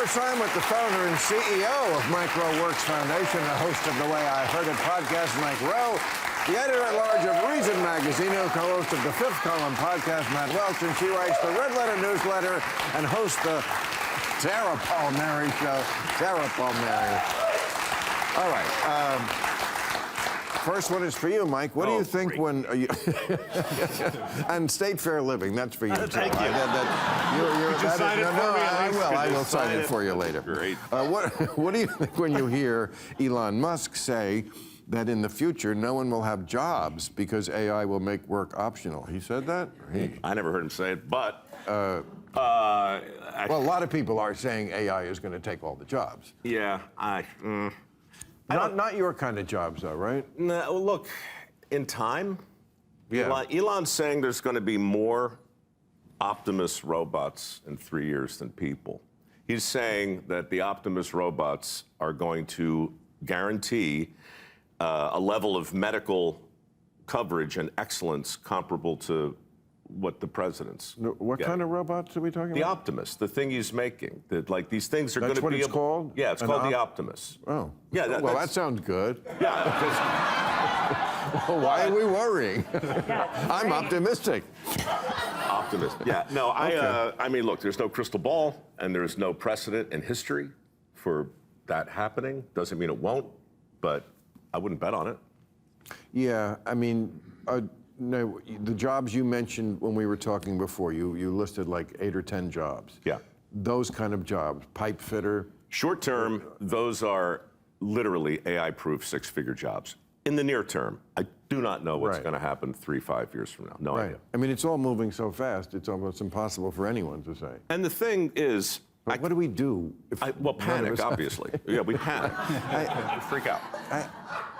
First time with the founder and CEO of MicroWorks Foundation, the host of the Way I Heard It podcast, Mike Rowe, the editor-at-large of Reason Magazine, co-host of the Fifth Column podcast, Matt Welch, and she writes the Red Letter newsletter and hosts the Sarah Palmeri show. Sarah Palmeri. All right. First one is for you, Mike. What do you think when you and State Fair Living? That's for you. Thank you. I will sign it for you later. Great. What do you think when you hear Elon Musk say that in the future no one will have jobs because AI will make work optional? He said that? I never heard him say it, but well, a lot of people are saying AI is going to take all the jobs. Yeah, Not your kind of jobs, though, right? No, look, in time, Yeah. Elon's saying there's going to be more Optimus robots in 3 years than people. He's saying that the Optimus robots are going to guarantee a level of medical coverage and excellence comparable to what the president's What get. kind of robots are we talking The about? Optimus, the thing he's making. That like these things are going to be. That's what it's called? Yeah, it's called the Optimus. Oh. Yeah. Well, that sounds good. Yeah. Well, why are we worrying? I'm optimistic. Optimist. Yeah. No, I mean, look, there's no crystal ball, and there's no precedent in history for that happening. Doesn't mean it won't, but I wouldn't bet on it. Yeah, I mean, no, the jobs you mentioned when we were talking before, you listed like 8 or 10 jobs. Yeah. Those kind of jobs, pipe fitter. Short term, those are literally AI-proof six-figure jobs. In the near term, I do not know what's going to happen 3-5 years from now. No idea. I mean, it's all moving so fast, it's almost impossible for anyone to say. And the thing is, But what do we do? well, panic, obviously. Yeah, we panic. We freak out.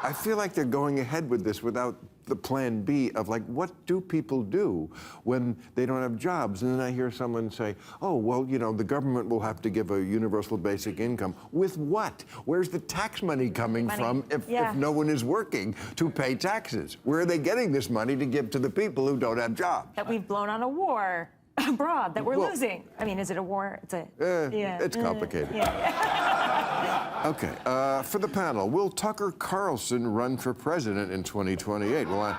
I feel like they're going ahead with this without the plan B of like, what do people do when they don't have jobs? And then I hear someone say, oh, well, you know, the government will have to give a universal basic income. With what? Where's the tax money coming from if no one is working to pay taxes? Where are they getting this money to give to the people who don't have jobs? That we've blown on a war abroad that we're losing. I mean, is it a war? It's a It's complicated. Okay, for the panel, will Tucker Carlson run for president in 2028? Well,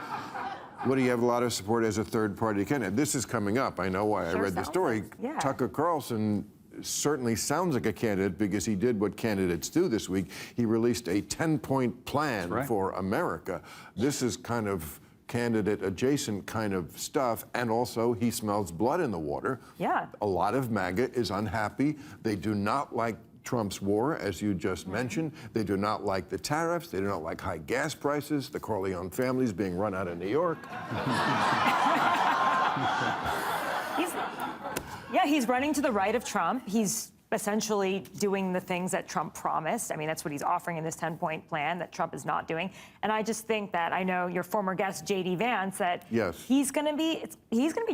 what do you have a lot of support as a third-party candidate? This is coming up. I know why I read the story. Tucker Carlson certainly sounds like a candidate because he did what candidates do this week. He released a 10-point plan for America. This is kind of candidate adjacent kind of stuff, and also he smells blood in the water. Yeah. A lot of MAGA is unhappy. They do not like Trump's war, as you just mentioned. They do not like the tariffs. They do not like high gas prices. The Corleone family's being run out of New York. He's running to the right of Trump. He's essentially doing the things that Trump promised. I mean, that's what he's offering in this 10-point plan that Trump is not doing. And I just think that I know your former guest, J.D. Vance, that he's going to be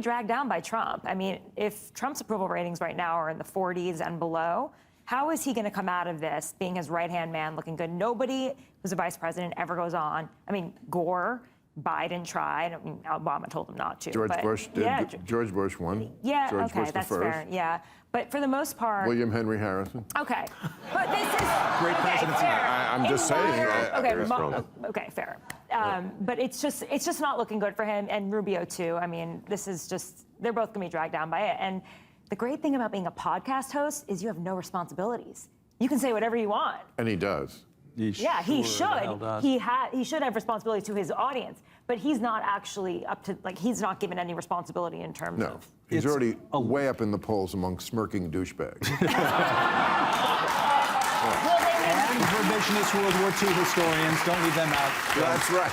dragged down by Trump. I mean, if Trump's approval ratings right now are in the 40s and below, how is he going to come out of this being his right-hand man, looking good? Nobody who's a vice president ever goes on. I mean, Gore, Biden tried. I mean, Obama told him not to. George Bush did. George Bush won. Yeah, George Bush that's the first. fair. Yeah, but for the most part, William Henry Harrison. Okay, but this is great presidency. I'm just saying. Okay, fair. But it's just not looking good for him, and Rubio too. I mean, this is just they're both going to be dragged down by it. And the great thing about being a podcast host is you have no responsibilities. You can say whatever you want. And he does. He should. He should have responsibility to his audience, but he's not actually up to he's not given any responsibility in terms of. He's already way up in the polls among smirking douchebags. And revisionist World War II historians, don't leave them out. That's right.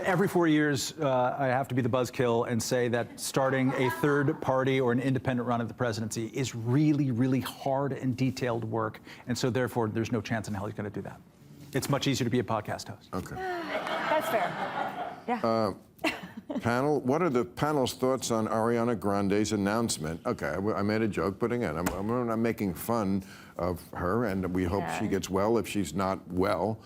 Every 4 years, I have to be the buzzkill and say that starting a third party or an independent run of the presidency is really, really hard and detailed work. And so therefore, there's no chance in hell he's going to do that. It's much easier to be a podcast host. Okay. That's fair. Yeah. Panel, what are the panel's thoughts on Ariana Grande's announcement? Okay, I made a joke, but again, I'm making fun of her, and we hope she gets well if she's not well.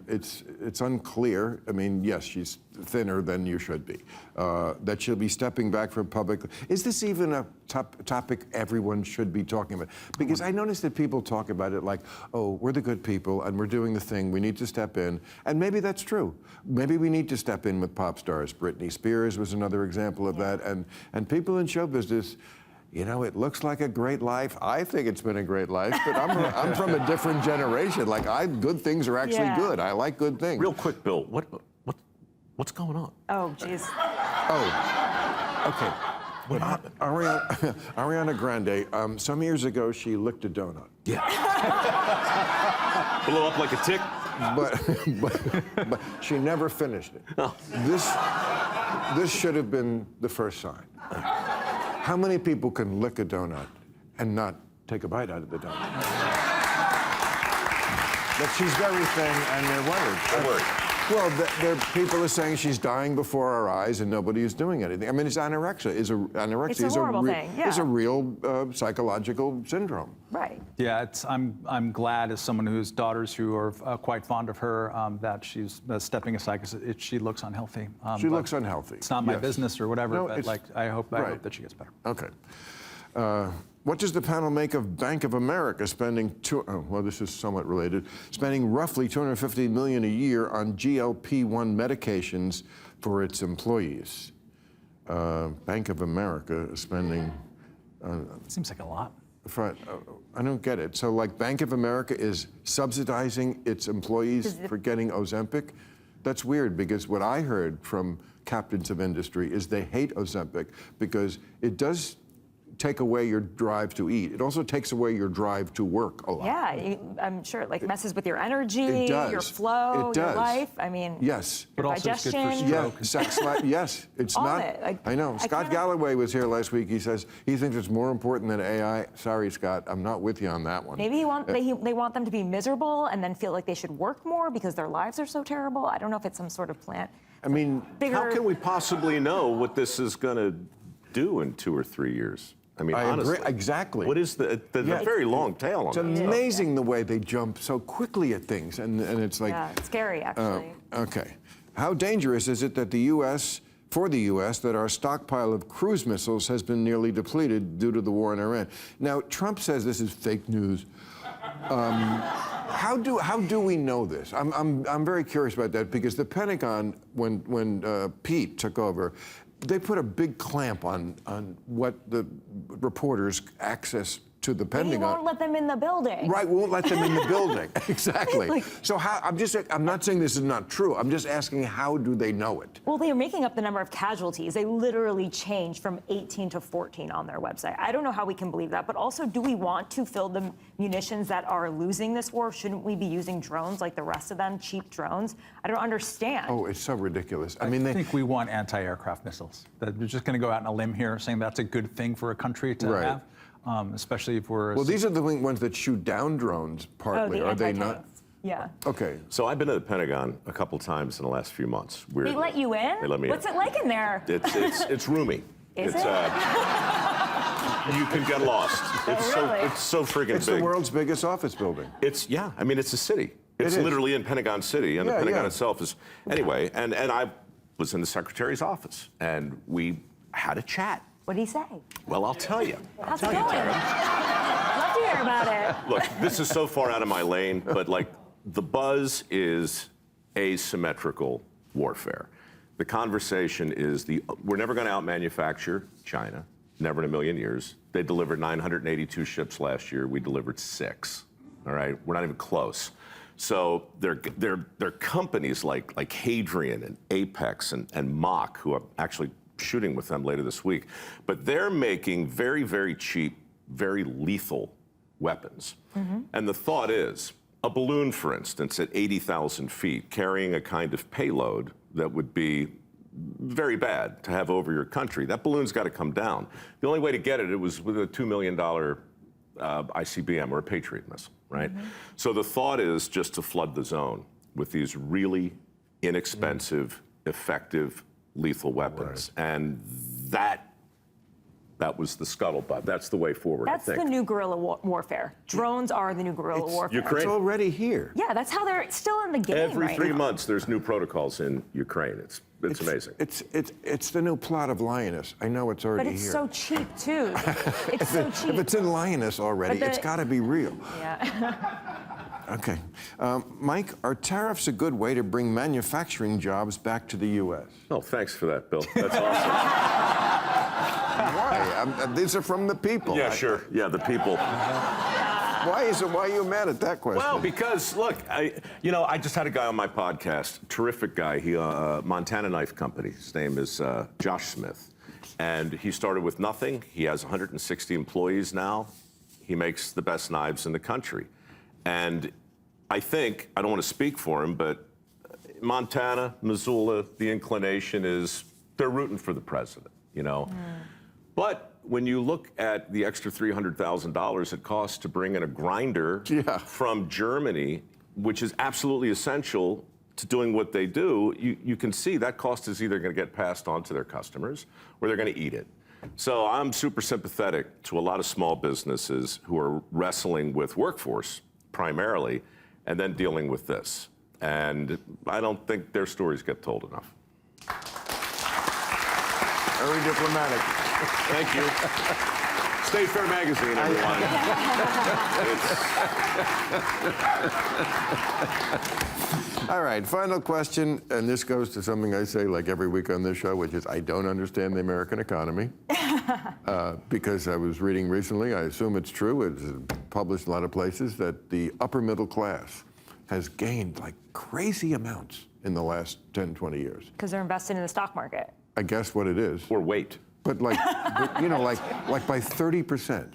It's unclear. I mean, yes, she's thinner than you should be, that she'll be stepping back from public. Is this even a topic everyone should be talking about? Because I noticed that people talk about it like, oh, we're the good people and we're doing the thing, we need to step in. And maybe that's true. Maybe we need to step in with pop stars. Britney Spears was another example of that. And people in show business, you know, it looks like a great life. I think it's been a great life, but I'm from a different generation. Like, good things are actually good. I like good things. Real quick, Bill, what's going on? Oh, jeez. Oh, okay. What happened? Ariana Grande, some years ago, she licked a donut. Yeah. Blew up like a tick. But she never finished it. Oh. This should have been the first sign. How many people can lick a donut and not take a bite out of the donut? But she's very thin, and they're worried. They're worried. Well, people are saying she's dying before our eyes, and nobody is doing anything. I mean, it's anorexia. It's a horrible thing. Yeah. It's a real psychological syndrome. Right. Yeah, I'm glad as someone whose daughters who are quite fond of her that she's stepping aside because she looks unhealthy. She looks unhealthy. It's not my business or whatever, No, but like I hope that she gets better. Okay. What does the panel make of Bank of America spending well, this is somewhat related, spending roughly $250 million a year on GLP-1 medications for its employees? Bank of America is spending. Seems like a lot. I don't get it. So, like, Bank of America is subsidizing its employees for getting Ozempic? That's weird, because what I heard from captains of industry is they hate Ozempic because it does take away your drive to eat. It also takes away your drive to work a lot. Yeah, I'm sure it messes with your energy, It does. your flow, It your does. life. I mean, Yes. your But also it's good for digestion. stroke. Yeah, sex life. Yes, it's All not. of it. Like, I know. Scott kinda- Galloway was here last week. He says he thinks it's more important than AI. Sorry, Scott, I'm not with you on that one. Maybe they want them to be miserable and then feel like they should work more because their lives are so terrible. I don't know if it's some sort of plan. I mean, Bigger. How can we possibly know what this is going to do in 2 or 3 years? I mean, I honestly. agree. Exactly. What is the very long tail on It's that? amazing the way they jump so quickly at things, and it's like, Yeah, it's scary, actually. okay. How dangerous is it that for the U.S., that our stockpile of cruise missiles has been nearly depleted due to the war in Iran? Now, Trump says this is fake news. How do we know this? I'm very curious about that, because the Pentagon, when Pete took over, they put a big clamp on what the reporters access to the But he Pentagon. won't let them in the building. Right, won't let them in the building. Exactly. Like- So I'm not saying this is not true. I'm just asking, how do they know it? Well, they are making up the number of casualties. They literally changed from 18 to 14 on their website. I don't know how we can believe that, but also, do we want to fill the munitions that are losing this war? Shouldn't we be using drones like the rest of them, cheap drones? I don't understand. Oh, it's so ridiculous. I think we want anti-aircraft missiles. That we're just going to go out on a limb here saying that's a good thing for a country to Right. have, especially if we're... Well, these are the ones that shoot down drones, partly. the Are they anti-tanks. not? Yeah. Okay. So I've been to the Pentagon a couple times in the last few months. Weirdly. They let you in? They let me What's in. it like in there? It's roomy. Is it's, it? You can get lost. really? It's so freaking It's big. the world's biggest office building. I mean, it's a city. It's is. literally in Pentagon City, and Yeah, the Pentagon yeah. itself is. Anyway, and I was in the secretary's office, and we had a chat. What did he say? Well, I'll tell you. How's it going? Love to hear about it. Look, this is so far out of my lane, but like the buzz is asymmetrical warfare. The conversation is we're never going to out-manufacture China, never in a million years. They delivered 982 ships last year. We delivered 6. All right, we're not even close. So they're companies like Hadrian and Apex and Mach, who are actually shooting with them later this week, but they're making very, very cheap, very lethal weapons. Mm-hmm. And the thought is, a balloon, for instance, at 80,000 feet, carrying a kind of payload that would be very bad to have over your country, that balloon's got to come down. The only way to get it was with a $2 million ICBM or a Patriot missile, right? Mm-hmm. So the thought is just to flood the zone with these really inexpensive, effective, lethal weapons. Right. And that was the scuttlebutt. That's the way forward, That's I think. the new guerrilla warfare. Drones are the new guerrilla warfare. Ukraine. It's already here. Yeah, that's how they're still in the game Every right 3 now. months, there's new protocols in Ukraine. It's It's amazing. It's the new plot of Lioness. I know it's already But it's here. so cheap, too. It's so cheap. If it's in Lioness already, it's got to be real. Yeah. Okay. Mike, are tariffs a good way to bring manufacturing jobs back to the U.S.? Oh, thanks for that, Bill. That's awesome. Why? These are from the people. Yeah, sure. Yeah, the people. Why are you mad at that question? Well, because look, I just had a guy on my podcast, terrific guy. He Montana Knife Company. His name is Josh Smith, and he started with nothing. He has 160 employees now. He makes the best knives in the country, and I think I don't want to speak for him, but Montana, Missoula, the inclination is they're rooting for the president, But when you look at the extra $300,000 it costs to bring in a grinder from Germany, which is absolutely essential to doing what they do, you can see that cost is either going to get passed on to their customers or they're going to eat it. So I'm super sympathetic to a lot of small businesses who are wrestling with workforce primarily and then dealing with this. And I don't think their stories get told enough. Very diplomatic. Thank you. State Fair Magazine, everyone. All right, final question, and this goes to something I say like every week on this show, which is I don't understand the American economy. Because I was reading recently, I assume it's true, it's published in a lot of places, that the upper middle class has gained like crazy amounts in the last 10, 20 years. Because they're invested in the stock market. I guess what it is. Or wait. But like, like by 30%.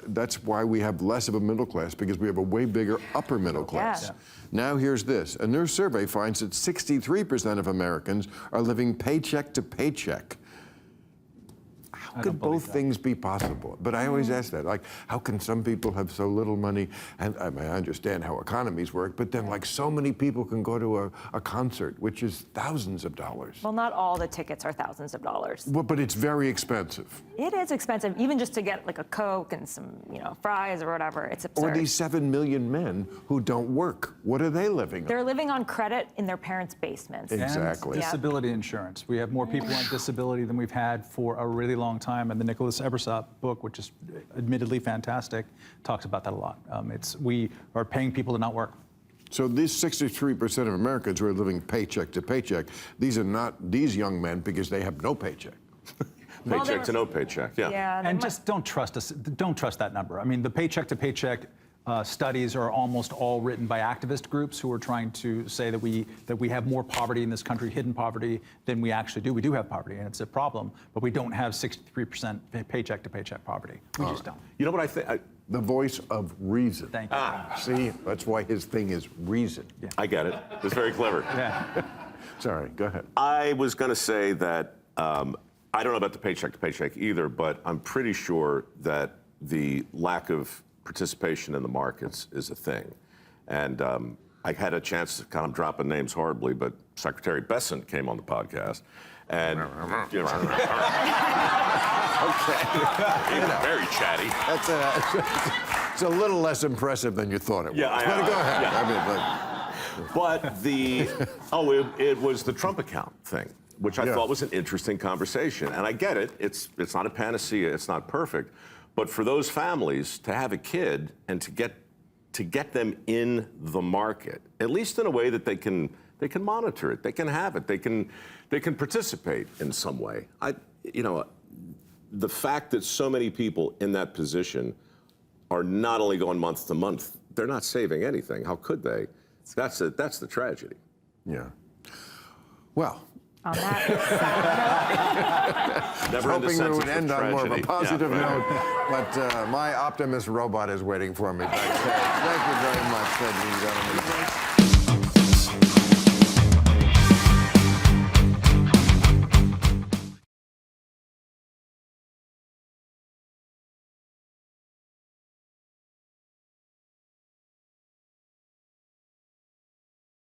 That's why we have less of a middle class, because we have a way bigger upper middle class. Yeah. Now here's this. A new survey finds that 63% of Americans are living paycheck to paycheck. How could both things be possible? But I always ask that, like, how can some people have so little money? And I mean, I understand how economies work, but then like so many people can go to a concert, which is thousands of dollars. Well, not all the tickets are thousands of dollars. Well, but it's very expensive. It is expensive, even just to get like a Coke and some, fries or whatever. It's absurd. Or these 7 million men who don't work. What are they living on? They're living on credit in their parents' basements. Exactly. And disability insurance. We have more people on disability than we've had for a really long time. And the Nicholas Ebersop book, which is admittedly fantastic, talks about that a lot. We are paying people to not work. So these 63% of Americans who are living paycheck to paycheck, these are not these young men because they have no paycheck. Paycheck to no paycheck, yeah. And just don't trust us. Don't trust that number. I mean, the paycheck to paycheck studies are almost all written by activist groups who are trying to say that we have more poverty in this country, hidden poverty, than we actually do. We do have poverty, and it's a problem, but we don't have 63% paycheck to paycheck poverty. We just don't. You know what I think? The voice of reason. Thank you. See, that's why his thing is reason. Yeah. I get it. It's very clever. Yeah. Sorry, go ahead. I was going to say that I don't know about the paycheck to paycheck either, but I'm pretty sure that the lack of participation in the markets is a thing. And I had a chance to kind of dropping names horribly, but Secretary Bessent came on the podcast. And okay. Very chatty. It's a little less impressive than you thought it was. Yeah, But go ahead. Yeah. But it was the Trump account thing, which I thought was an interesting conversation. And I get it. It's not a panacea. It's not perfect. But for those families to have a kid and to get them in the market, at least in a way that they can monitor it, they can have it, they can participate in some way. The fact that so many people in that position are not only going month to month, they're not saving anything. How could they? That's the tragedy. Yeah. Well. On that Never hoping we would end on more of a positive note, right. but my Optimus robot is waiting for me backstage. Thank you very much, ladies and gentlemen.